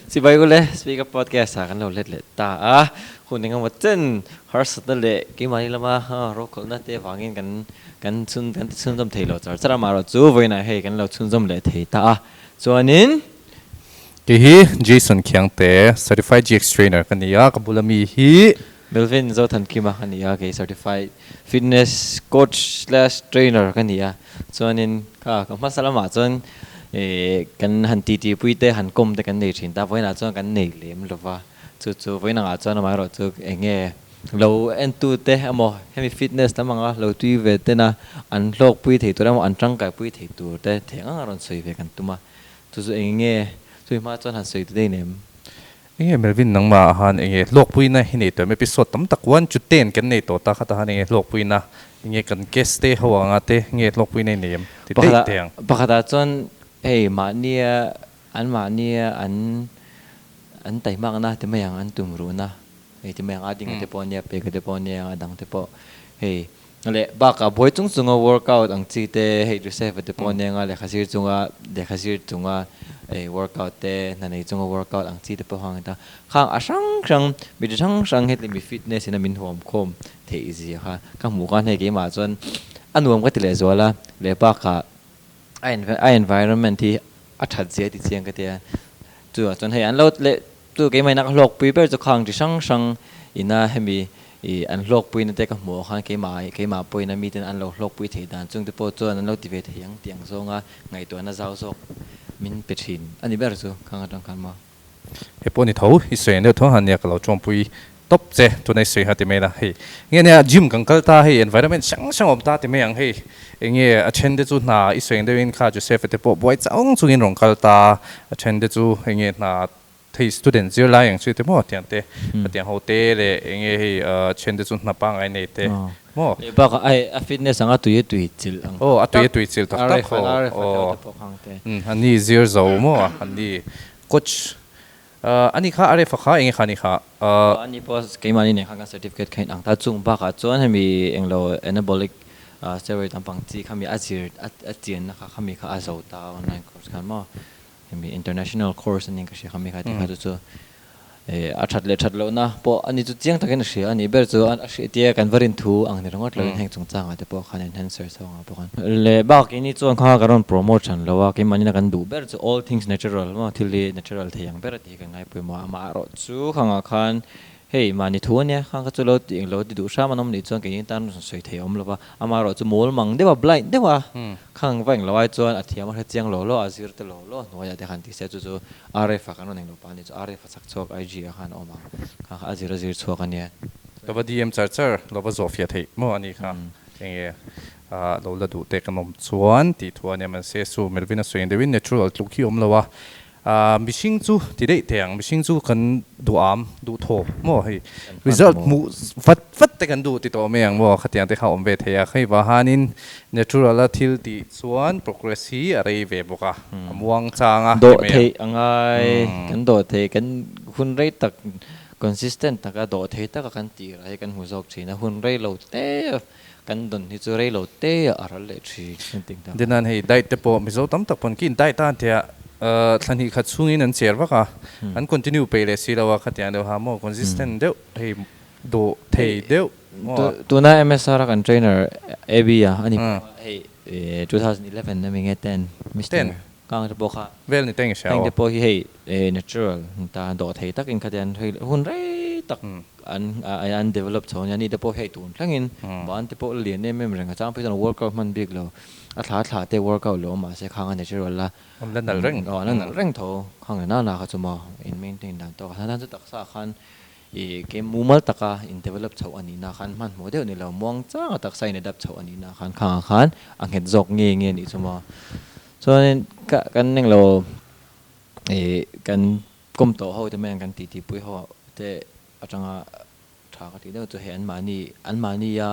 si bai gule speak up podcast sa kan lo let let ta hun ninga mo chen har sat le ki mani lama ro khol na te wangin kan sun dom thei lo chara ma ro chu voina hei kan lo chun dom le thei ta chuanin Hi Jason Kyang te certified GX trainer kania kabulami hi Melvin zo than kima kania ke certified fitness coach/trainer kania chuanin ka masala ma chuan kan han ti pui te han kom te kan nei thin ta voina chuan kan nei lem lova chu voina nga chuan ma ro chu enge lo en tu te amo hemi fitness tamanga lo tui ve te na an hlok pui thei tur amo an tang kai pui thei tur te thenga ron soi ve kan tuma chu enge chui ma chuan han soi te nem Melvin nang ma han lok pui na hini to episode tam tak 1.10 kan nei to ta khata han lok pui na kan guest te hawa nga te lok pui nei nem ti te teng pakata chuan mania an tai mak na te mayang an tumru na ti mayang ading te po nia pe te po nia adang te po le baka boy chung chunga workout ang chi te reserve te po nia nga le khasir chunga workout te na nei chunga workout ang chi te po hang ta khang asang mi sang het mi fitness ina min hom khom the easy kha ka mu kan he ke ma chuan anuam ka tile zola le baka ai environment thi athat je ti chiang ka te chu chuan hei an lo le tu ke mai nak lok pi per chu khang ti sang ina hemi an lok pui na te ka mo khan ke ma pui na mi ten an lo lok pui thei dan chung te po chuan an lo ti ve theiang tiang zonga ngai to na zau sok min pethin ani ber chu khang atang kan ma he poni tho hi sen de tho han ya ka lo chom pui top che tu nei sei ha ti me la hei nge ne gym kang kal ta hei environment sang om ta ti me yang hei nge achen de chu na i sen de in kha ju safe te po boy chaung chung in rong kal ta achen de chu nge na thei student zir la yang chu te mo tian te tiang ho te le nge hei chen de chu na pa ngai nei te mo le ba ka ai a fitness anga tu ye tu chil ang a tu ye chil ta ta kho ani zir zo mo ani coach ani kha are fakha eng khani kha ani pos ke mani ne khanga certificate khain ang ta chung ba ka chuan hemi englo anabolic steroid tampang chi khami azir atien na kha khami kha azo ta online course kan mo hemi international course ani ka shi khami kha ti kha chu athat lo na po ani chu chiang takin shi ani ber chu an shi tia kan varin thu ang ni rongot lo heng chung chang ate po khan enhancer so nga po kan le ba ki ni chuan kha karon promotion lo wa ke mani na kan du ber chu all things natural ma thili natural theyang ber ti ka ngai pu ma ro chu khanga khan hei mani thu ania khang ka chu lo ti lo ti du sha manom ni chuan ke ni tan soi thei om lo ba ama ro chu mol mang dewa blind dewa khang vang lo ai chuan athiam ha chiang lo azir te lo noya te khan ti se chu rf ka no neng lo pa ni chu rf sak chok ig khan oma kha azir chok ania lo ba dm charger lo ba zofia thei mo ani kha enge lo la du te kanom chuan ti thuan em se su melvin a soin devin natural lukhi om lo wa mishing chu ti dei teng mishing chu kan du tho mo hei result mu fat te kan du ti to me ang mo khatiang te kha om ve theya khai wa hanin natural a thil ti chuan progress hi arei ve boka amuang changa do thei angai kan do thei kan hun rei tak consistent taka do thei taka kan ti rai kan hu jok thina hun rei lo te kan don hi chu rei lo te aral le thi ting ta denan hei dai te po mizo tam tak pon kin dai ta thia thani khat chungin an cher waka an continue pe le silawa khatian de ha mo consistent de hei do thei de tu na msr kan trainer ab ya ani hei 2011 na minge 10 mr kang te po kha vel ni teng sha te po hi hei natural ta do thei tak in khatian hun rei tak an develop chon yani te po hei tun tlangin ban te po lian ne mem rang chang pe workout man big lo thla te workout lo ma se khang natural la lan dal reng tho khang na kha chuma in maintain dan to kha dan tak sa khan ke mumal taka in develop chho ani na khan man model ni lo mong chang tak sai ne dap chho ani na khan ang het jok nge ni chuma so kan neng lo kan kom to ho te men kan ti pui ho te atanga tha ka ti de to he an mani ya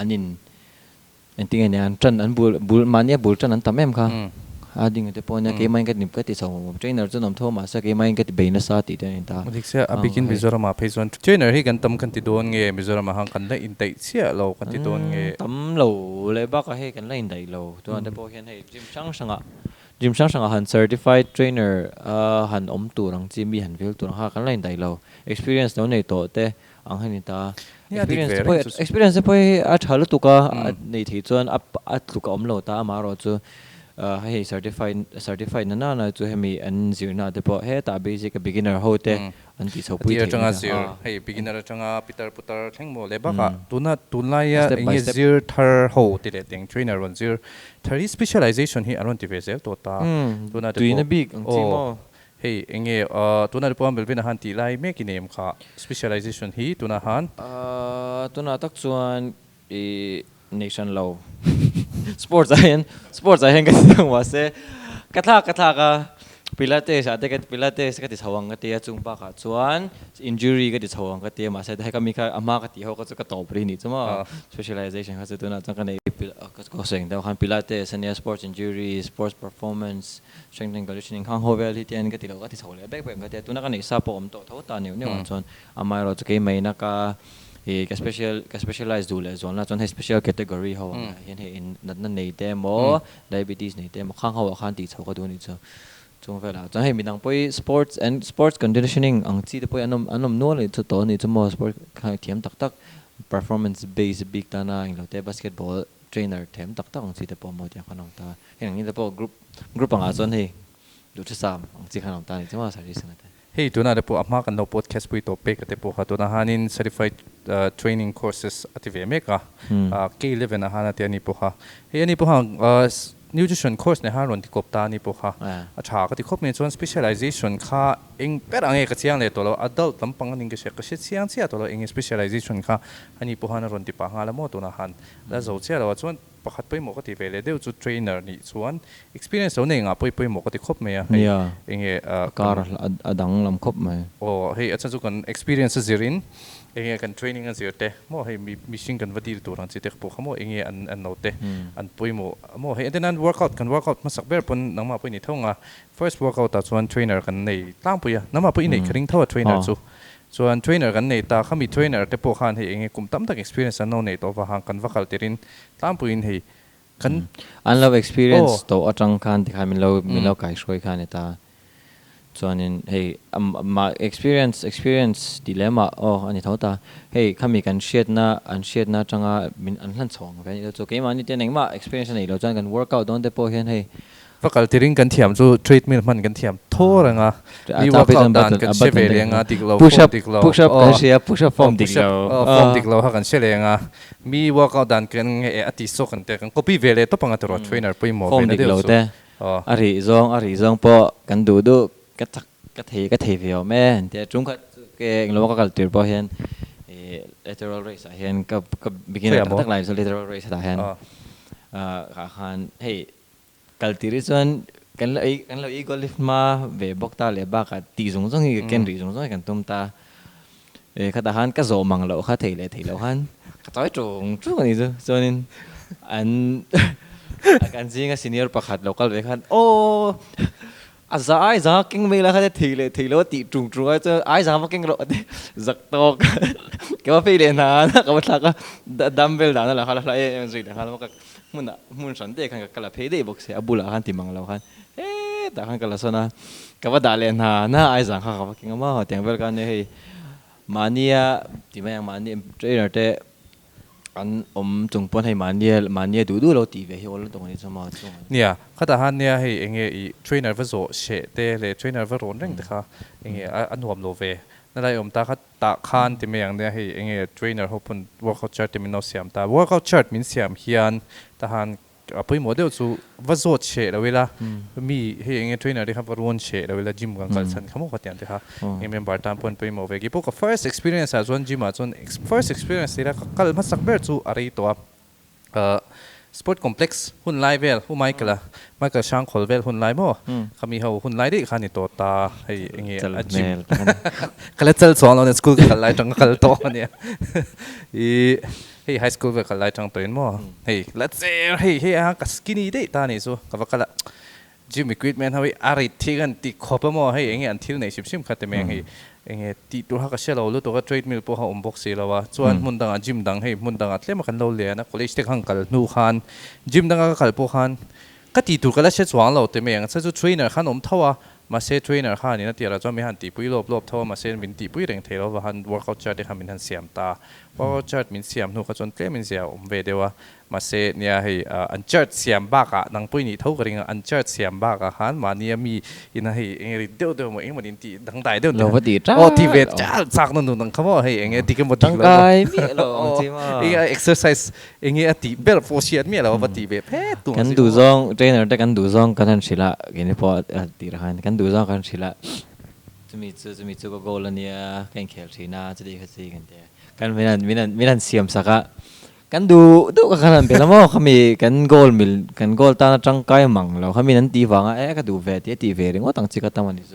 anin enting ene an tran an bul mania bul tran an tamem kha ading te pon ya ke mai kat nim ka ti so trainer chu nom thoma sa ke mai kat beina sa ti te ta dik se abikin mizoram ma phezon trainer hi kan tam kan ti don nge mizoram hang kan la in tai sia lo kan ti don nge tam lo le ba ka he kan la in dai lo to an te po hian he gym chang sanga gym sang sang han certified trainer han tu rang chi mi han vil tu ha kan lain dai lo experience no nei to te ang hani ta experience poi a thal tu ka nei thi chuan a tu ka om lo ta ma ro chu hei certified na chu hemi an zirna te po he ta basic beginner ho te an ti chho pui the changa zir hei beginner changa pitar putar theng mo le ba ka tunlai ya enge zir thar ho ti le teng trainer ron zir thari specialization hi aron ti vel to ta tuna tu in a big ang ti mo hei enge tuna de pom belbin han ti lai me ki nem kha specialization hi tuna han tuna tak chuan nation low sports ahen ka thang wa se katha ka pilates ate ka pilates ka ti chawang ka ti chung pa ka chuan injury ka ti chawang ka ti ma se dai ka mi ka ama ka ti ho ka chu ka to pri ni chuma specialization ha se tuna chang ka nei ko seng da han pilates and sports injury sports performance strength and conditioning hang ho vel hi tian ka ti lo ka ti chawle back ka ti tuna ka nei sa po om to tho ta ni wan chon ama ro chu ke mai na ka cái specialized du le zone la chon he special category ho hian he in na nei te mo diabetes nei te mo khang ho khan ti chho ka du ni chu chung vela chon he minang poi sports conditioning ang chi te poi anom no le chu to ni chu mo sport kha thiam tak performance based big ta na ing lo te basketball trainer them tak ang chi te po mo ti khanong ta heng ni te po group ang a chon he du chu sam ang chi khanong ta ni chu ma sa ri sing ta hei tuna de po ama kan no podcast pui to pe ka te po ha tuna hanin certified training courses ative me ka K11 na hana te ani po ha hei ani po ha nutrition course ne ha ron ti kop ta ni po ha a tha ka ti khop me chon specialization kha eng per ange ka chiang le to lo adult lampang aning ke ka she chiang chia to lo eng specialization kha ani po ha na ron ti pa nga la mo to na han la zo chia lo chon pakhat poi mo ka ti vele deu chu trainer ni chuan experience lo nei nga poi mo ka ti khop me ya enge kar adang lam khop mai hei acha chu kan experience zirin enge kan training an zirte mo hei machine kan vadi tur an chitek po khamo enge an note an poi mo hei then workout masak ber pon nangma poi ni thonga first workout ta chuan trainer kan nei tlang puya nama poi nei khring thawa trainer chu chuan trainer kan nei ta khami trainer te po khan hei enge kum tam tak experience an no nei to wa hang kan vakal tirin tlang puin hei kan an love experience to atang khan ti khan min lo kai shoi khan eta chuan in hey ma experience dilemma ani thota hey khami kan shit na changa min an hlan chong ve chu ke mani te neng ma experience nei lo chuan kan workout don te po hian hey vakal tiring kan thiam chu treadmill man kan thiam thoranga mi workout dan kan sheve lenga tiklo push up kan shia push up form tiklo ha kan shelenga mi workout dan kan ati so kan te kan copy vele to panga to trainer poi mo form tiklo te ari zong po kan du cái thầy về men thì chúng cái lo cái culture bao hiền lateral raise hiền cái beginner tất lại lateral raise ta hiền khan hey culture chuan kan lo ego lift ma về bốc ta le ba ka ti zung zung hi ken ri zung zung kan tum ta khata han ka zo mang lo kha thei lo han ka toi chung ni chu cho nên an kan jinga senior pakhat local ve khan ai za kinh mi la khade thi lo ti trung ai cha ai za ma kinh lo de zak to cái phi le na ka ba thla ka dumbbell da na la khala e zui da khala ka mun san de kan ka la phe de box e abula han ti mang lo khan ta khan ka la sona ka ba da le na ai za kha ka kinh ma teng vel kan ne he mania ti ma yang mani trainer te an chung pon hai mania du lo ti ve hi ol tong ni chama chu nia khata han nia hei enge I trainer va zo she te le trainer va ron reng te kha enge an huam lo ve na lai ta kha ta khan ti me yang nia hei enge trainer hopun workout chart ti min no siam ta workout chart min siam hian ta han apoi model chu va zo che la wela mi hei enge trainer ri kha va ron che la wela gym gang kal san khamo khatian te kha enge member tam pon poi mo ve gi po ka first experience as one gym as one first experience ira kal ma sak ber chu ari to sport complex hun lai vel hu Michael Shang khol vel hun lai mo khami ho hun lai ri khani to ta hei enge gym kala chal chon on school kal lai tang kal to ania hei high school ve kal lai tang to in mo hei let's say hei ka skinny de ta ni so ka kala gym equipment hawi ari thigan ti khopa mo hei enge an thil nei sim khate meng hei enge ti tu ha ka shelo lu to ka treadmill po ha box se lawa chuan mun danga gym dang hei mun danga tlema kan lo le na college te khang kal nu khan gym danga ka kal po khan ก็ตีตัวก็แล้วเช็ดสว่างเราแต่เมียงใช้จุด trainer ขันอมเท่ามาเซ trainer ขันนี่นะที่เราจะมีหันตีปุ้ยรอบเท่ามาเซมินตีปุ้ยเร่งเทเราว่าหัน workout chart ที่ขันมินหันเสียมตา workout chart มินเสียมหนูก็จนเกลี้ยมินเสียอมเวเดียวมาเซเนี่ยให้อัน chart เสียมบ้ากะนังปุ้ยนี่เท่ากันเองอัน chart เสียมบ้ากะหันมาเนี่ยมีอินให้เองเดียวมาเองมันอินตีดังได้เดียว เราพอดีจ้า โอ้ที่เวทจ้าสักนั่นนู่นเขาบอกให้เองตีกันหมด จังกายมีเราจริงว่า เอง exercise เองตีเบลโฟเชียนมีเราปฏิเวทแพ้ตัว กันดูซองเทรนเนอร์แต่กันดูซองกันทันศิละกันนี่พอตีละกันดูซองกันศิละจะมีก็โกลเนี่ยกันเขียนสีหน้าจะดีขึ้นสิกันเดียกันไม่นั่นเสียมสักกันดูกันนั่นเป็นแล้วมั้งเขามีกันโกลมิลกันโกลตาจังกายมั่งแล้วเขามีนั้นตีฟังก็ดูเวทีตีเวทีว่าตั้งใจก็ตั้งมันนี่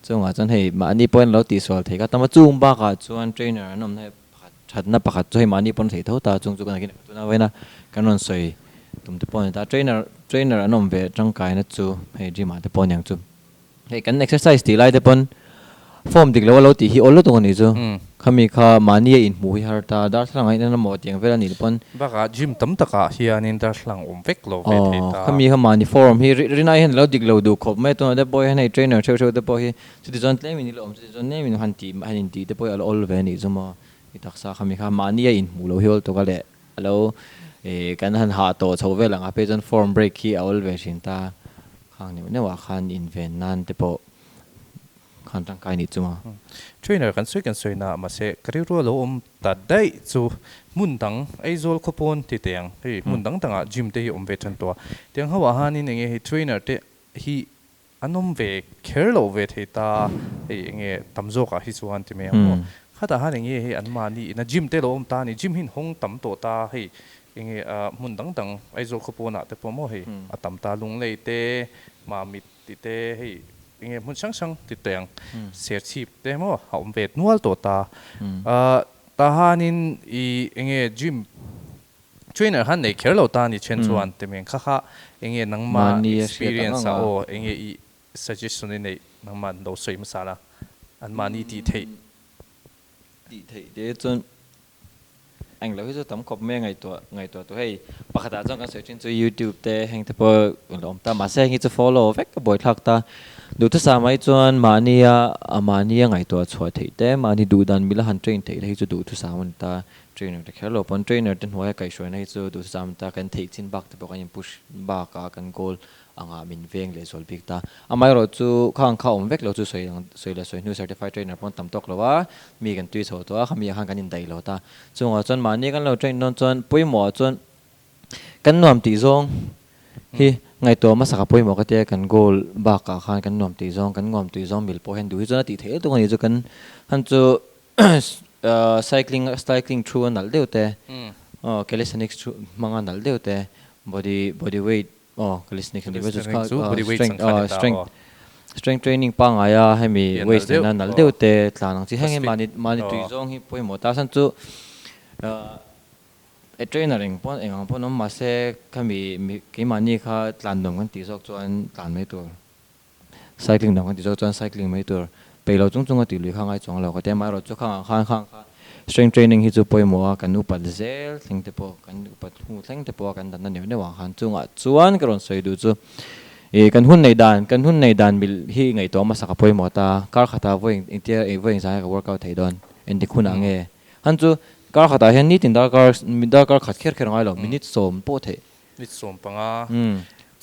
จงว่าจนให้มาอันนี้พอเราตีสวดเทก็ตั้งมาจุ่มบ้าก็จวนเทรนเนอร์นั่นให้ชัดนับประคัดจนให้มาอันนี้พอเทเท่าตาจงกันกินตัวนั้นไว้นะกันนั่นสวยตุ่มที่พอเนี่ยตาเทรนเนอร์นั่นเวจังกายนั่นจูให้จีมาที่พออย่างจูให้กัน exercise ตีไล่ที่พอนฟอร์มติกแล้วว่าเราตีฮีโอลตัวนี้จูเขามีข้ามานี่อินมูฮิฮาร์ตาดาร์สลังไอ้นั่นหมดอย่างเวลานี้ที่พอนบ้ากะจิมตั้มตะกะเฮียนินดาร์สลังเวกโลเวทีตาเขามีข้ามานี่ฟอร์มฮีรีน่าเห็นเราดิกเราดูขบไม่ตัวนั้นบ่อยให้เทรนเนอร์เชื่อแต่บ่อยสุดที่จนเล่มินี่เราสุดที่จนเล่มินหันตีหันตีแต่บ่อยเรา all เวนี่จูมาอีทักษะเขามีข้ามานี่อินมูเราฮิโอลตัวก็เลยเรากันหันหาตัวชาวเวลังอาไปจนฟอร์มเบรกฮีเอาเวชินตาข้างนี้มันเนี่ยว่าข้างอินเวนนั่นแต่บ่ข้างร่างกายนี่จูมาเทรนเนอร์กันสวยนะมาเสกริรัวเราตัดได้จูมุนดังไอโซลขบวนที่เตียงเฮ้ยมุนดังต่างจิมเตยเวทันตัวเตียงเขาว่าฮานี่เนี่ยเทรนเนอร์เตฮีอันนมเวเคอร์โลเวทีตาเฮ้ยเนี่ยตั้มโจกะฮิสวันที่เมียข้าแต่ฮาเนี่ยเฮ้ยอันมานี่นะจิมเตเราตานี่จิมหินหงตั้มตัวตาเฮ้ยเนี่ยมุนดังไอโซลขบวนอะแต่พอมอเฮ้ยตั้มตาลุงเลยเตมามิดติเตเฮ้ยเงี้ยมันช่างติดเตียงเสียชีพเดโมเขาเวทนัวตัวตาตาฮานินอีเงี้ยจิมช่วยหน่อยฮันในเคอร์เราตานี่เช่นส่วนแต่เมียงข้าเงี้ยนังมา experience โอ้เงี้ยอี suggestion ในนังมันเราสวยมาสาระอันมานี่ดีเทเดี๋ยวจนอันเราที่จะทำขบแม่ไงตัวให้ปกติจงกันเสิร์ชใน YouTube แต่แห่งที่พอเราตามมาแซงที่จะ follow เวกบ่อยทักตาดูที่สามัยจวนมานี่ไงตัวช่วยแต่มานี่ดูดันมีละหันเทรนที่ให้จะดูที่สามันตาเทรนเนอร์แต่แค่เราปนเทรนเนอร์เป็นหัวให้ไก่ช่วยให้จะดูที่สามันตากันเทคชินบักแต่พอกันยัง push บักกัน goal มินเวงเลยส่วนบิ๊กตาไม่เราจะข้างเข้าเวกเราจะสวยเลยสวย new certified trainer ปนต่ำตกแล้วว่ามีกันตุยโซ่ตัวเขามีข้างกันยินได้แล้วตาจนมานี่กันเราเทรนนนจนปุ้ยหมอจนกันนวมตีซองฮีไงตัวมาสักปุ้ยหมอก็เจอกันโกลบากข้างกันนวมตีซองกันนวมตีซองบิลพอเห็นดูจนตีเทตัวนี้จะกันฮันจะcycling through นั่นเดียวแต่calisthenicsมังอันนั่นเดียวแต่ body weight calisthenics นี่ว่าจะ strength training ปังอายาให้มี weight นั่นเดียวแต่หลังจากที่ให้มานี่ตีซองฮีปุ้ยหมอตาสันจะเทรนเนอร์เองพอน้องมาเซ่ก็มีกี่มันนี่เขาหลันดงกันตีซอกจวนหลันไม่ตัว cycling ดงกันตีซอกจวน cycling ไม่ตัวไปเราจงก็ตีลุยข้างไอ้จงเราก็แต่มาเราจะข้าง strength training ที่จะไปมัวกันอุปเซลถึงจะพอกันอุปหูถึงจะพอกันดันนั่นอยู่ในว่างหันจงจวนก็รอนสวยดูจูกันหุ้นในด่านมิลที่ไงตัวมาสักไปมัวตาการขัดตาวิ่งอินเดียวิ่งสายกับ workout ไทยดอนเอ็นดิคุณอ่างหันจูการขัดตาเห็นนี่ถึงการขัดแค่ไงหรอมินิทสมโปเทมินิทสมปัง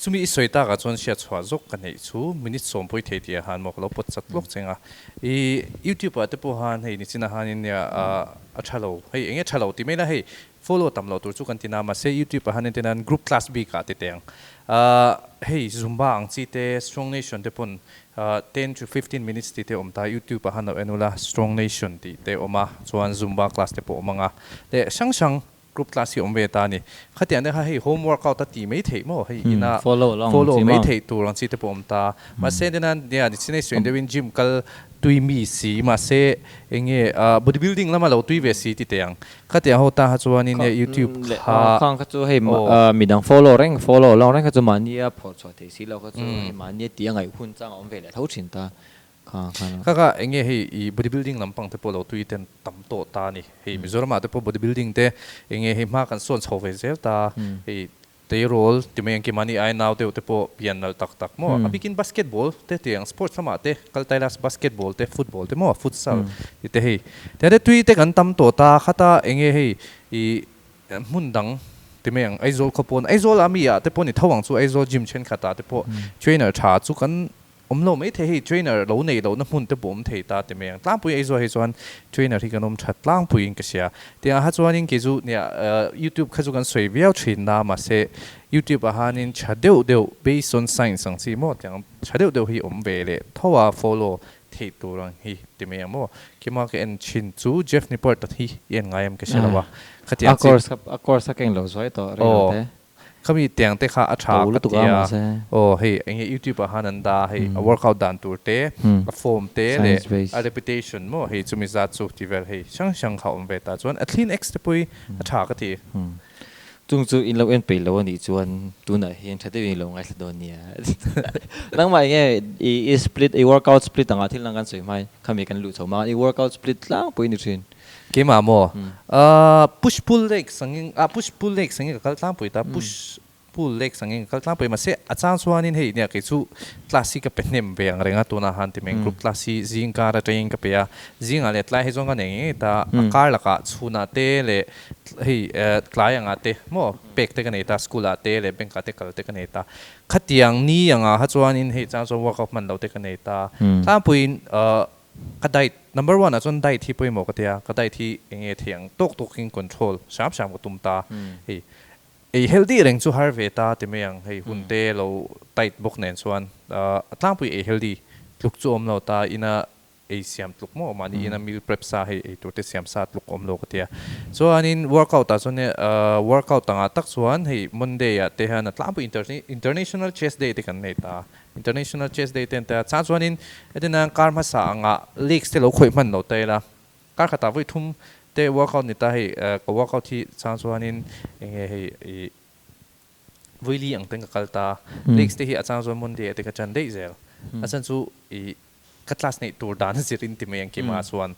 สุมีสวยตากระจนเสียชวาจกกันให้ชูมินิทสมโปเทที่หันมอกเราปดสัตว์ลูกเจงYouTube อาจจะพูดหันให้นิสินะหันเนี่ยชาโลให้เงี้ยชาโลที่ไม่ได้ให้ follow ตามเราตัวจุกันที่นามาเซ YouTube หันในที่นั้น group class B กันที่เตียงให้ Zumba อังซีเต Strong Nation ที่ปน10 to 15 minutes ที่เตอมตา YouTube หันเอาเอ็นุละ Strong Nation ที่เตอมาส่วน Zumba class ที่ปอมงาแต่ช่าง group class ที่อมเวตานี่ขัดยันได้ให้ home workout ตัดตีไม่เทมั้งให้อินา follow ไม่เทตัวรังซีที่ปอมตามาเซที่นั้นเนี่ยนิสิเนส่วนเดวินจิมกัลตุยมีสีมาเซเองbodybuilding แล้วมาเราตุยเวสีที่เตียงขัดยันเขาตาจวนนี่เนี่ย YouTube ข้างก็จะให้มีดัง follow แรงลองแรงก็จะมาเนี่ยพอสวดที่สิเราก็จะให้มาเนี่ยตียังไงหุ่นจังอมเวเลยเท่าชินตาก็เองให้ bodybuilding ลำพังที่พอเราตุยเต็มตั้มโตตานี่ให้มิโซรามาที่พอ bodybuilding เตเองให้มากันส่วนชาวเวเซลตาให้ te role ti me ki mani ai now te po pian nal tak tak mo abikin basketball te tiang sports sama te kaltailas basketball te football te mo futsal te hei te tui te kan tam to ta khata enge hei I mundang ti me ang aizol khopon aizol amia te po ni thawang chu aizol gym chen khata te po trainer tha chu kan lo mai the hi trainer lo nei lo na mun te bom thei ta te me tlang pui aizol hei chuan trainer hi kanom that tlang pui in ka sia te ha chuan in ke zu ne YouTube kha chu kan soi viau thin na ma se YouTube a hanin chadeu deu based on science ang si mo tiang chadeu deu hi ve le thowa follow thei tu rang hi te me mo ki ma ke en chin chu Jeff Nippert ta hi yen ngai am ka sia lawa khatiang of course keng lo zoi to re te kami tiang te kha atha ka tia hey enge YouTube hananda hey a workout dan tur te a form te le a reputation mo hey chumi za chu ti vel hey sang khaum ve ta chuan a clean x te pui atha ka ti chung chu in lo en pe lo ni chuan tu na hian thate wi lo ngai thadon nia lang mai nge I split a workout split anga thil lang kan soi mai khami kan lu choma I workout split lang pui ni thin ke ma mo push pull leg sanging push pull leg sanging kal tlang pui ta push pull leg sanging kal tlang pui ma se achang chuanin hei nia ke chu classic ka penem ve ang renga tuna han ti meng group classic zing ka ra train ka pe ya zing ale tlai he zonga nei ta kar la ka chuna te le hei klai anga te mo pek te ka nei ta school a te le bank ka te kal te ka nei ta khatiang ni anga ha chuanin hei chang so work of man lo te ka nei ta tlang puin kadai number 1 a chon dai thi poi mo ka tia kadai thi enge thiang tok tok king control sham ko tum ta hei a healthy reng chu har ve ta te meang hei hunte lo tight bok nen chuan atlang pui a healthy tluk chu om lo ta ina a siam tluk mo mani ina meal prep sa hei a to te siam sa tluk om lo ka tia so anin workout ta chone workout tanga tak chuan hei monday ya te han atlang pui international chest day te kan nei ta international chest day ten ta cha chuanin edena karma sa anga legs te lo khoi man lo te la kar khata voi thum te workout ni ta hei ko workout thi cha chuanin enge hei voili ang teng kal ta legs te hi achang chuan monday te ka chan dei zel asan chu ka class nei tur dan zirin ti me ang ki ma chuan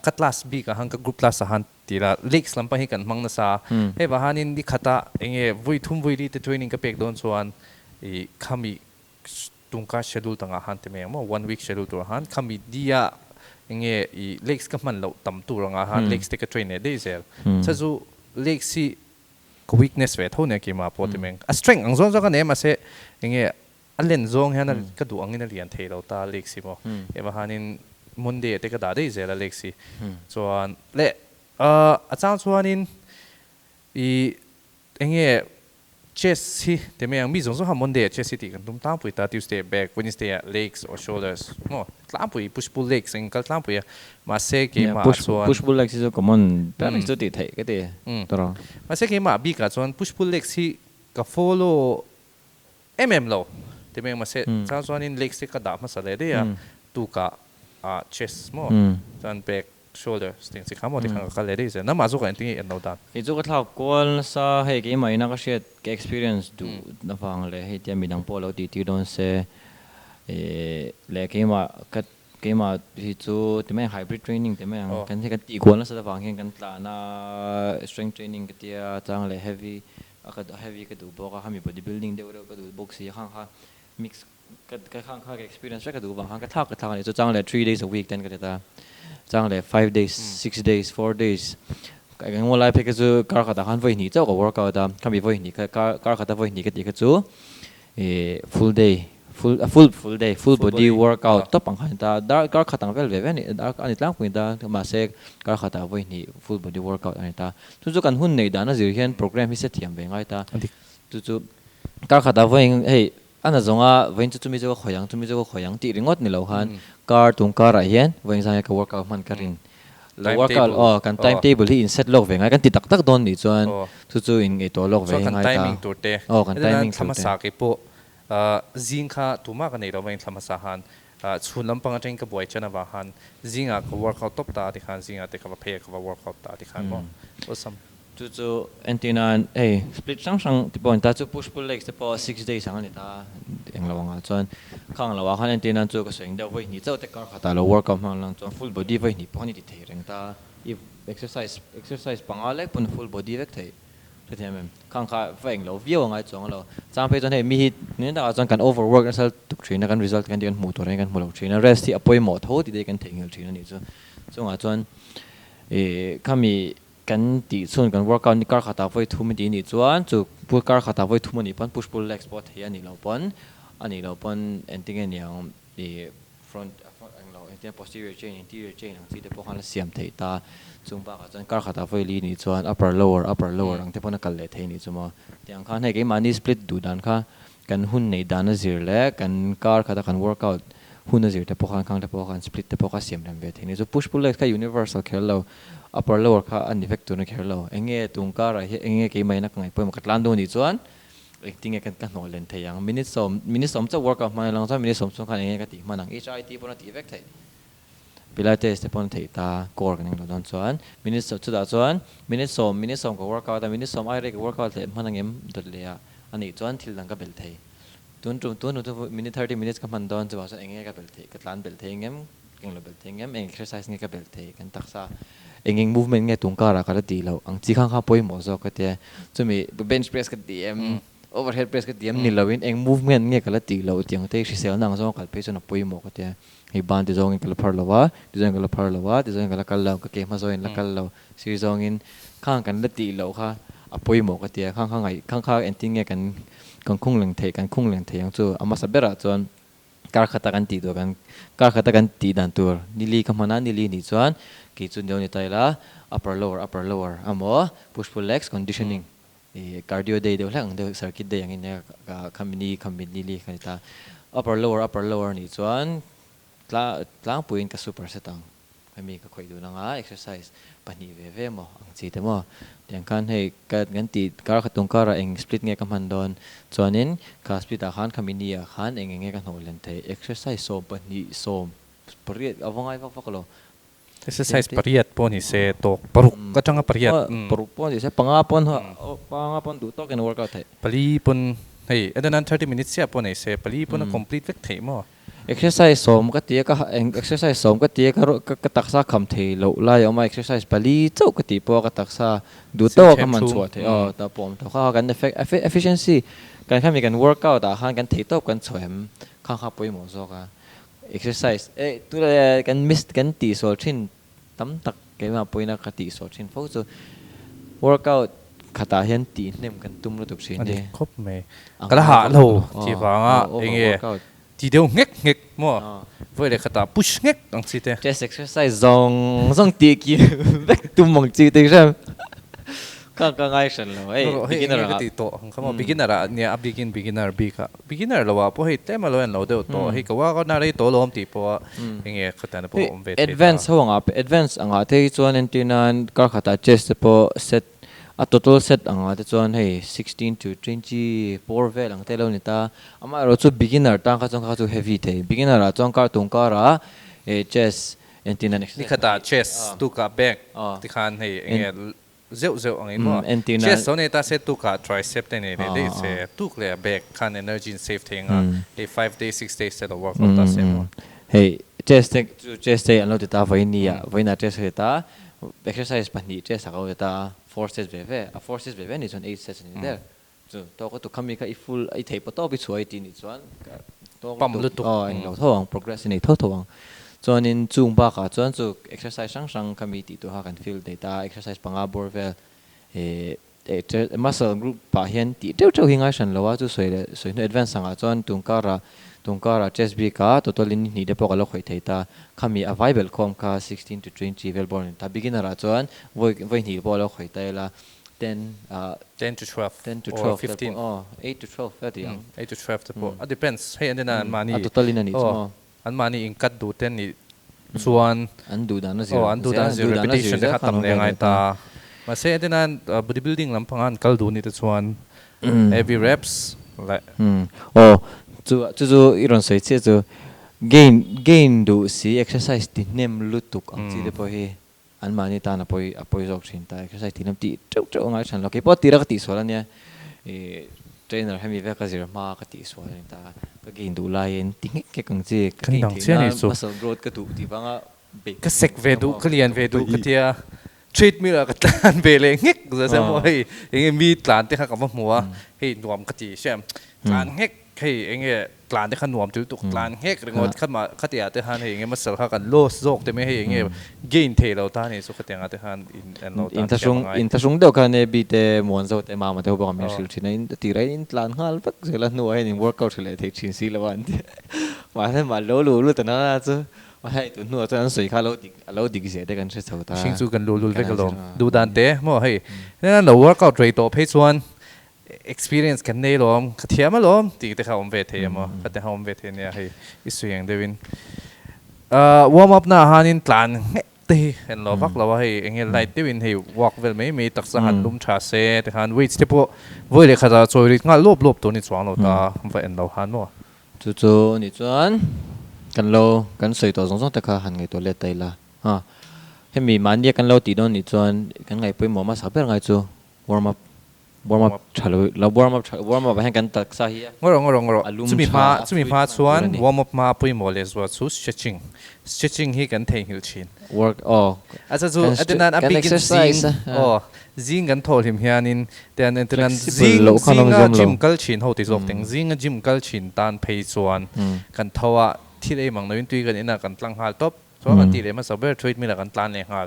ka class b ka hang ka group class han tira legs lam pa hi kan mang na sa he ba hanin di khata enge voi thum voili te training ka pek don chuan khami tungka schedule tanga han te me mo 1 week schedule tur han khami dia enge legs ka man lo tam tu ranga han legs te ka train ne dei zel cha zu legs si ko weakness ve thone ki ma po te meng a strength ang zon ka ne ma se enge alen zong hana ka du angin lian thei lo ta legs si mo e ba hanin monday te ka da dei zel legs si chuan le a chang chuanin enge chest si te me ang mi zong ha monday chest si ti kan tum tam pui ta tuesday back wednesday legs or shoulders mo tlam pui push pull legs en kal tlam pui ma se ke ma chuan push pull legs is common ta next to ti thai ke te toro ma se ke ma bi ka chuan push pull legs si ka follow lo te me ma se cha chuan in legs te ka da ma sa le de ya tu ka chest mo tan back shoulder sting si khamo ti khang ka le de se na ma zo ka en ti en no da I chu ka thak kol sa he ke mai na ka shet ke experience du na fang le he ti mi dang polo ti don se le ke ma hi chu ti mai hybrid training te mai kan se kan ti kol na sa da fang hen kan tla na strength training ke tia chang le heavy ka du bo ka hami body building de ka du boxing khang kha mix ka khang kha ke experience ka du bang ka thak ni chu chang le 3 days a week ten ka ta chang le 5 days 6 days 4 days cái ngô lai phải cái chú car khata han voi ni cháu có workout da khami voi ni car khata voi ni cái gì cái chú full day full body workout top ang han ta dar car khata vel ve ni dar ani tlang kuin da ma se car khata voi ni full body workout ani ta tu kan hun nei da na zir hian program hi set thiam ve ngai ta tu car khata voi hey ana zonga vein chu mi jo khoyang ti ringot ni lo han car tung car a hian vein sa ka workout man karin workout kan timetable hi in set log ve ngai kan ti tak tak don ni chuan chu in ngai to log ve ngai ta kan timing tur te kan timing thama sa ke po zing kha tuma ka nei ro vein thama sa han chun lampang ateng ka boy chana wa han zinga ka workout top ta ti khan zinga te ka phe ka workout ta ti khan mo awesome chu antenna split sang ti point ta chu push pull legs te po 6 days ang ni ta eng lawanga chuan khang lawa khan antenna chu ka seng da voi ni chau te kar khata lo workout mang lang chuan full body voi ni poni ti thei reng ta if exercise pangale pun full body vek thei cái thế mà khang khá phải anh lâu view ngay chỗ lâu trang phải cho nên mi nên là cho cần overwork nó sẽ tục chuyển nó cần result cần tiền mù tuổi cần mù lâu chuyển nó rest thì apoi mỏ thô thì đây cần thành nhiều chuyển nó này cho ngã cho kami kan ti chun kan workout ni kar khata voi thu mi ni chuan chu pu kar khata voi thu ni pan push pull leg spot he ani lo pon ending en yang front ang lo entian posterior chain interior chain ang ti de po khan siam thei ta chung ba ka chuan kar khata voi li ni chuan upper lower ang te pon kal le thei ni chuma tiang khan he ke mani split du dan kha kan hun nei dan a zir le kan kar khata kan workout hun a zir te po khan split te po ka siam lam ve thei ni chu push pull leg ka universal khel lo upper lower kha an effect tu na khel lo enge tungkar a enge ke mai na kangai poi makatlan do ni chuan acting kan kan no len theyang minute som cha workout mai lang cha minute som khan enge ka ti manang HIIT pon ti effect thei pilates te pon thei ta core kan lo don chuan minute so chu da chuan minute som ko workout minute som ai re ko workout le manang em dot le a ani chuan thil dang ka bel thei tun minute 30 minutes ka man don chu ba enge ka bel thei ka tlan bel thei ngem keng lo bel thei ngem exercise nge ka bel thei kan taksa engeng movement nge tungkara kala ti lo ang chi khang kha poi mo zo ka te chumi bench press ka dm overhead press ka dm ni lowin eng movement nge kala ti lo tiang te si sel nang zo kal pe chuna poi mo ka te hi ban ti zong kala phar lawa ti zong kala kal lo ka ke ma zo in la kal lo si zong in khang kan la ti lo kha a poi mo ka te khang kha enting nge kan khung leng thei ang chu ama sabera chon kar khata kan ti do kan ti dan tur nili ka mana nili ni chuan ki chun deu ni taila upper lower amo push pull legs conditioning cardio day deu lang deu circuit day ang ina kambini li kanita upper lower ni chuan tlang puin ka super setang kami ka khoi du na nga exercise pani ve mo ang chi te mo tiang kan hei ka ganti kar khatung kara eng split nge kam han don chuanin ka split a khan khamini a khan eng nge ka no len thei exercise so pani so pariat awangai va fakalo exercise pariat po ni se to paruk ka changa pariat paruk po ni se pangapon du to ken workout thei pali pon hei adan 30 minutes ya po ni se pali pon complete vek thei mo exercise som ka tia ka exercise som ka tia ka taksa kham thei lo la yo ma exercise pali chau ka ti po ka taksa du to ka man chua thei ta pom to kha kan efficiency kan khami kan workout a han kan thei to kan choem kha poi mo zo ka exercise tu la kan miss kan ti so thin tam tak ke ma poi na ka ti so thin fo so workout khata hian ti nem kan tum lo tup sin ani khop me kala ha lo chi ba nga enge ti deu ngek mo voi le khata push ngek ang si te chest exercise zong ti ki vek tum mong chi te jam ka ngai shan lo beginner ka ti to kama beginner nia beginner beginner lo wa po hei tema lo en lo de to hei ka wa ka na re to lom ti po enge khata na po om ve advance anga te chuan entinan ka khata chest po set a total set anga te chuan hei 16 to 24 vel ang te lo ni ta ama ro chu beginner ta ka chong kha chu heavy the beginner a chong ka tung ka ra chest entinan ni khata chest tu ka back ti khan hei enge zeu ang imo chest so ne ta se tu ka tricep te ne de se tu le back kan energy save thing a 5 days 6 days set of workout ta se mo hey chest an lo ta vaina chest ta exercise pani chest ka ta 4 sets a 4 sets ni chon 8 sets ni der so to ko to kami ka full ai thei pa to bi chuai ti ni chuan to pam lu tu ang lo thong procrastinate thong chuan in chung ba ka chuan chu exercise sang kami ti to ha kan feel data exercise panga bor vel muscle group pa hian ti teu hinga shan lowa chu soi no advance sanga chuan tungkara chest b ka total in ni de pokalo khoi theita kami available kom ka 16 to 20 vel born ta beginner a chuan voi ni bolo khoi taila 10 to 12 or 15 8 to 12 that young 8 to 12 the po it depends hey and then mani total in ni an mani in cut do 10 ni chuan andu dan zero repetition de khatam le ngai ta ma se and then bodybuilding lam pangan kal du ni te chuan every reps like chu iron sai che chu gain do si exercise ti nem lutuk ang chi de po hi an mani ta na apoi jok thin ta exercise ti nem ti chau ngai chan lo ke po ti ra ti so la nia trainer hemi ve ka zir ma ka ti so la ta ka gain do la yen ting ke kang chi ka dang chen ni so muscle growth ka tu ti banga ka sek ve du klian ve du ka tia treat me là cái tlan về lên ngếch rồi xem mọi anh mi tlan thì khácกับมัวให้นวมกะจีใช่ไหมตlan ngếchให้anhตlanที่ขนวมจุดตุกตlan ngếchหรืองดขึ้นมาขัดยาที่หันให้anhมาเสริมเข้ากันโลสโจกแต่ไม่ให้anh gain เทเราท่านนี่สุขที่งานที่หันอินทรงเดียวกันเนี่ยบีเตมวนโซเตมามาเท่าบอกมีสิลชินะอินตีไรอินตลานหัลปักเสร็จแล้วนัวให้นี่ workout เลยเทคชินซีละวันที่มาให้มารู้แต่นั่นนะจ๊ะว่าให้ตัวนัวตอนนั้นสวยข้าเราดิกเสียได้กันใช่ไหมตาชิงซูกันรู้ไปกันลงดูดันเต้มั่วให้นั่นเรา workout เลยตัวเพจส่วน experience กันในลมขัดเทียมมาลมตีแต่เขาอมเวทเทียมอ่ะขัดแต่เขาอมเวทเทียเนี่ยให้อิสุยังเดวินwarm up หน้าฮันอินตลานตีเห็นเราพักเราว่าให้เองไลท์เดวินให้ walk เวลไม่มีตักสหันลุ่มชาเซ่แต่ฮัน weight ที่พวกเวลเขาจะช่วยงานลบตัวนี้สว่างเราตาไม่เห็นเราฮันมั่วจู่ๆนี่จวนกันโลกันสวยตัวสองแต่ข้าหันไงตัวเล็กไตละให้มีมันเดียกันโลตีโดนนี่จวนกันไงไปหมอมาสับเป็นไงจู่ warm up ชัลแล้ว warm up ให้กันตักสาฮีงรจุมีพาชวน warm up มาไปหมอเลยว่าสู้ stretching ให้กันเทหิลชิน work อาจจะจู่อันนั้นอันเป็นซิงกันโทรทิมเฮียนินแต่อันนั้นซิงจิมกัลชินเขาติดจบถึงซิงจิมกัลชินตานเพย์ชวนกันทว่าที่ได้มังนวินตุยกันอินะกันตั้งหาลทบเพราะกันที่เลยมาสับเบอร์ทรีทมีละกันตานเลยหาล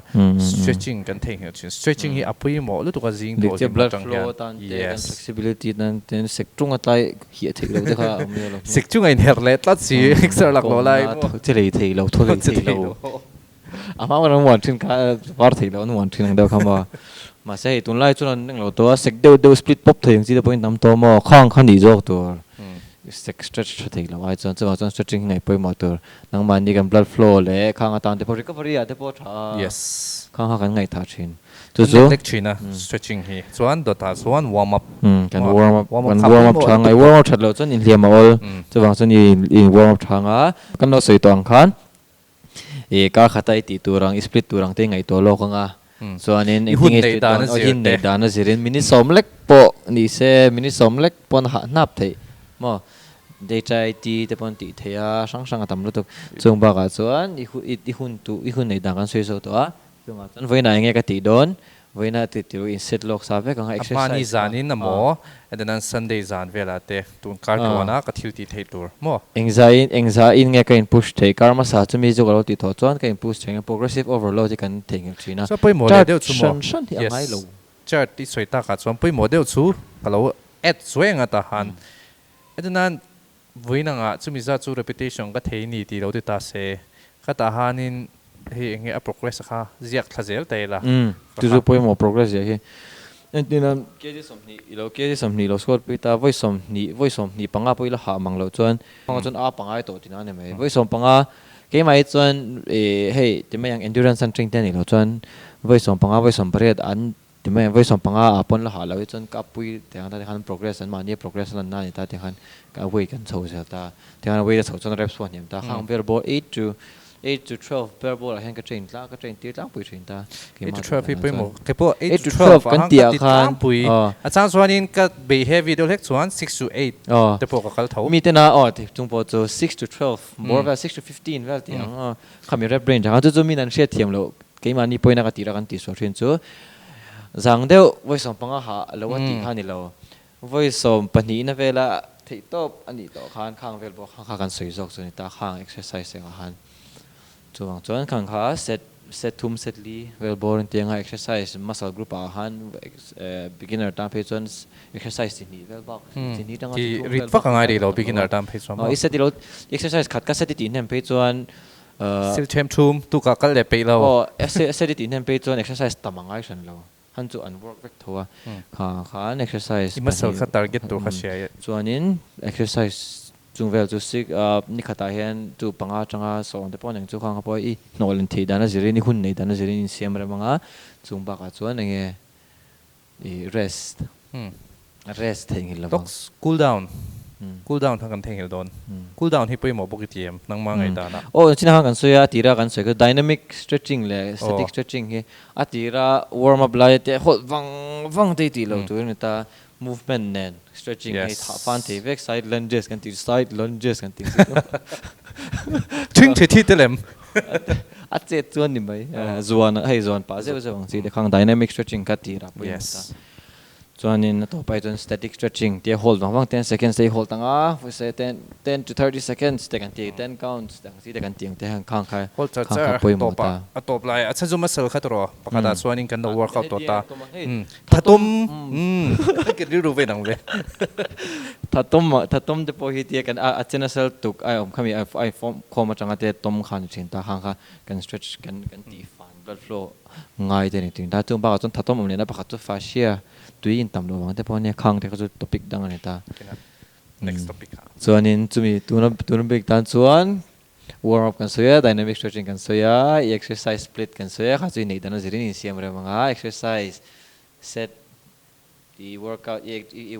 stretching กันเทหิลชิน stretching ให้อภัยหมอรู้ตัวกันซิงโดน blood flow ตานเตะ flexibility นั่นเตะเซ็กจุงอะไรเหี้ยถึงเราได้ค่ะเซ็กจุงไอ้เนอร์เลตลัดสีเอ็กซ์หลักโลไลที่เลยที่เราทุเรศที่เราอามาวันวันที่ข้าพาร์ที่เราวันที่นั่งเดียวคำว่ามาใช่ตุนไล่จนนั่งเราตัวเซ็กเดียวสปลิตป๊อปเทียงสิเดี๋ยวพออินทำตัวมอข้างขันดีจอกตัวเซ็ก stretch ที่เราไว้จนจะว่าจน stretching ไงไปหมดตัวนั่งมันนี่กัน blood flow เลยข้างตอนที่พอ recovery อ่ะที่พอท่า yes ข้างกันไงท่าชินจู่ๆเล็กชินนะ stretching ฮีส่วนตัวท่าส่วน warm up กัน warm up ทางไง warm up ชัดเราจนอินเลียมาallจะว่าจนอิน warm up ทางกันเราใส่ตัวอังคารการขัดไอตีตัวรัง split ตัวรังเต็งไงตัวโลกอ่ะส่วนนี้หุ่นในด้านในด้านสิรินมินิสอมเล็กปอนี่เซมินิสอมเล็กปอนหันับเทมั้งเดใจตีแต่ปอนตีเทียช่างๆทำรู้ตัวจงบอกส่วนอีหุ่นในด้านกันสวยๆตัวจงส่วนวันไหนเงี้ยก็ตีโดนวันนั้นตีตัวอินเซตโลกสาบก็ให้ exercise มานี่จานินนะมั้งแต่นั้น Sunday จานเวลาเตะตุนการ์ตัวน่ะก็ทิวตีเทตัวมั้งเอ็งใจอินเงี้ยก็อิน push เทการ์มาสาจะมีจุกเราตีถอดจวนก็อิน push เทง progressive overload ที่กันเทงจริงนะจะไปโมเดลชั่วโมงที่อะไรเราจะที่สวยตากัดส่วนไปโมเดลชั่วก็เราเอ็ดสวยงาตาหันแต่นั้นวันนั้นอ่ะจะมีจะจู่ repetition ก็เทนี่ตีเราติดตาเสก็ตาหันินเฮ้ยเงี้ย progress ค่ะเรียกทัศน์เตะละจู่ๆไปโม progress อย่างนี้นี่นั่นเกี่ยวกับสมนีเราสกอตไปตาไว้สมนีปังอาไปละหามังเราจวนปังอาตัวที่นั่นเนี่ยไหมไว้สมปังอาเกี่ยไม่จวนเฮ้ยที่ไม่ยัง endurance and strength นี่เราจวนไว้สมปังอาไว้สมประเดี๋ยวอันที่ไม่ไว้สมปังอาปนละหาเราจวนกับปุยแต่อันที่ขัน progress อันมาเนี่ย progress นั่นนั่นแต่ที่ขันกับเว้กันโซ่เสียตาที่ขันเว้จะโซ่จน reps วันเนี่ยตาข้าง verbal 8 to 12 per ball เห็นก็เทรนล้างก็เทรนตีล้างปุยเทรนตา8 to 12พี่ปุยหมดแค่พวก8 to 12กันตีล้างปุยอาจารย์ส่วนนี้ก็ behavior เล็กส่วน6 to 8แต่พวกก็เขามีแต่น่าที่จงพอจะ6 to 12 more than 6 to 15 well ที่คำมี rep range เขาจะมีนั่นเชื่อเทียมเราเกี่ยมันนี่ปุยนักตีล้างตีส่วนเทรนจูจังเดียวไว้ส่งปังอาหารแล้วว่าตีข้านี่เราไว้ส่งปนีนั่นเวลาที่ตบอันนี้ต่อข้างเวลบอกข้างกันสวยจอกส่วนนี้ตาข้าง exercise เสียงอาหารจวนข้างข้าset ทุ่ม set ลีเวลบอลที่ยัง exercise muscle group อาหาร beginner ตามเพจจวน exercise ที่นี่เวลบอกที่นี่ตั้งที่รีดฟักง่ายดีเรา beginner ตามเพจจวนอีเซตที่เรา exercise ขัดก็ set ที่นี่เพจจวนstill champทุ่มตุกก็เลยไปเราset ที่นี่เพจจวน exercise ต่ำง่ายฉันเราฮันจูอัน work เวกทัวข้า exercise muscle ขัด target ตัวข้าเชียจวนนี้ exerciseจงเวลจูสิกนี่ขัดตาเห็นจูปังอาจังอาสอนแต่พออย่างจูข้างเขาพออีนอลันทีด้านนั้นสิรินี่หุ่นในด้านนั้นสิรินี่เสียมอะไรบ้างอ่ะจงบักอาจวนอย่างเงี้ยrest อย่างเงี้ยละต้อง cool down ทางกันเทงเหรอโดน cool down ที่ไปหมอปกตินั่งมาไงด้านน่ะโอ้ที่นั่งกันสวยตีระกันสวยก็ dynamic stretching เลย static stretching เฮ้ตีระ warm up เลยแต่หดวังตีเราตัวนี้ตาmovement เนี่ย stretching ให้ฟันที่เวก side lunges กันที่ side lunges กันที่ถึงที่เตลม chết chuan đi mấy zuan hay zuan pa dễ dễ bằng gì để khang dynamic stretching cắt tì ra Yes. chuan in to pai chuan static stretching tia hold vang 10 seconds they hold tanga we say 10 to 30 seconds te kan ti 10 counts tang si te kan tiang te hang khang khai Hold char khang char kha poi mo topa ta a top lai a chazu muscle kha tro pakada chuanin kan no workout to ta Hey, thatum ke ru ve nang ve thatom te po hi tia kan a chena sel tuk ai om khami ai form khoma changa te tom khan chin ta hang kha kan stretch kan ti fan blood flow ngai te ni ting ta chung ba chon thatom om ne na pakhat chu fascia tui in tam lo wang te po ne khang te chu topic dang ani ta next topic chuan in chumi tuna big tan chuan warm up kan soya dynamic stretching kan soya exercise split kan soya kha chu nei dan zirin in siam re manga exercise set the workout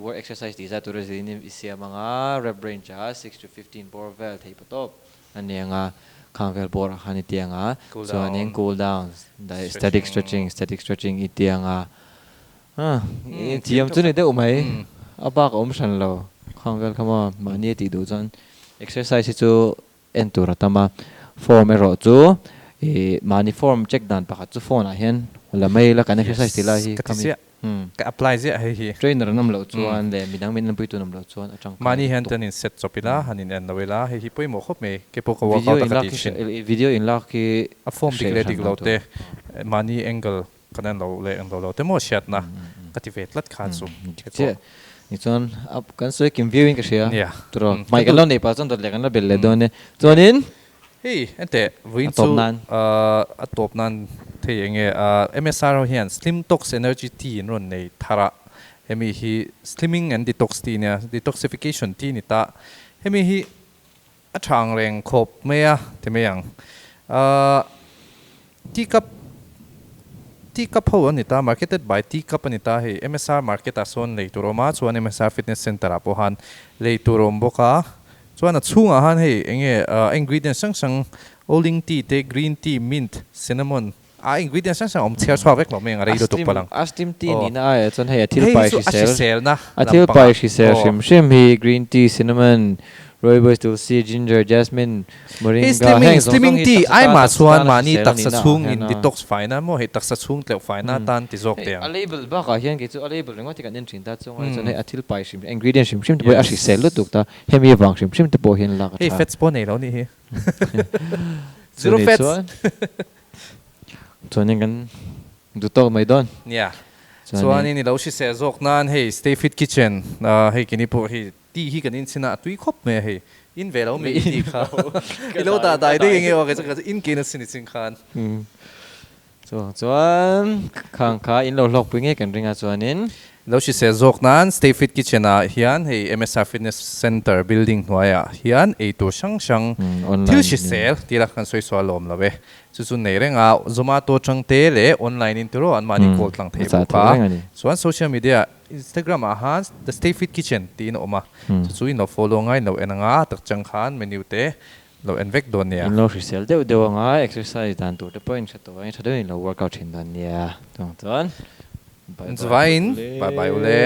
work exercise di za tur zirin in siam manga rep range 6 to 15 bor vel thei patop ani nga khang vel bor khani tianga chuan in cool down static stretching itianga tiam chu ne de umai abak om san lo khang vel khama mani ti du chan exercise chu entura tama form ero chu mani form check dan pakhat chu phone a hian la mai la kan exercise ti la hi kami ka apply je hi trainer nam lo chuan le midang min pui tu nam lo chuan atang mani han tan in set chopila hanin en novela hi poi mo khop me ke po ko workout ka ti shin video in la ki a form dik lo te mani angle kanan lo te mo shot na ka ti vet lat khan su che ni chuan up kan soi kim viewing ka sia yeah tro mai kan lo nei pa chuan dot le kan la bel le don ne chuan in hey ente win chu a top nan thei enge MSR hian slim tox energy tea in ron nei thara hemi hi slimming and detox tea nia detoxification tea ni ta hemi hi a thang reng khop mea te me yang tea cup ho anita marketed by tea cup anita hey MSR market ason lei turoma chuan MSR fitness center a pohan lei turom boka chuan a chunga han hei enge ingredients sang oling tea te green tea mint cinnamon ingredients sang om chher chwa vek lo me nga rei do tuk palang astim tea ni na ai chuan hei athil pai shi sel na athil pai shi sel shim hi green tea cinnamon rooibos tulsi ginger jasmine moringa slimming tea ai ma chuan mani taksa chung in detox fina mo he taksa chung tleu fina tan ti jok te a label ba ka hian ke chu a label ringo ti kan en thin ta chung ai chuan hei athil pai shim ingredient shim te poi a shi sel lu tuk ta hemi wang shim te po hian la ka hey fats po nei lo ni hi zero fats chuan kan du to mai don yeah chuan ni lo shi se jok nan hey stay fit kitchen hey kini po hi ti hi kanin sina tui khop me he in velo me ti kha ilo da dai de nge wa ka in ke na sin sin khan chuan khang kha in lo lok pu nge kan ringa chuan in lo shi se jok nan stay fit kitchen a hian hey MSR fitness center building hnuaya hian ei tur sang thil shi sel tira kan soi so lom lawe chu nei renga zomato changte le online in turo an mani call tlang thei pa chuan social media Instagram han the stay fit kitchen ti no ma chu in no follow ngai no enanga tak chang khan menu te lo envek don nia in lo shi sel de nga exercise dan tur te point cha to ai thade in lo workout thin dan nia chuan Zwain bye bye ule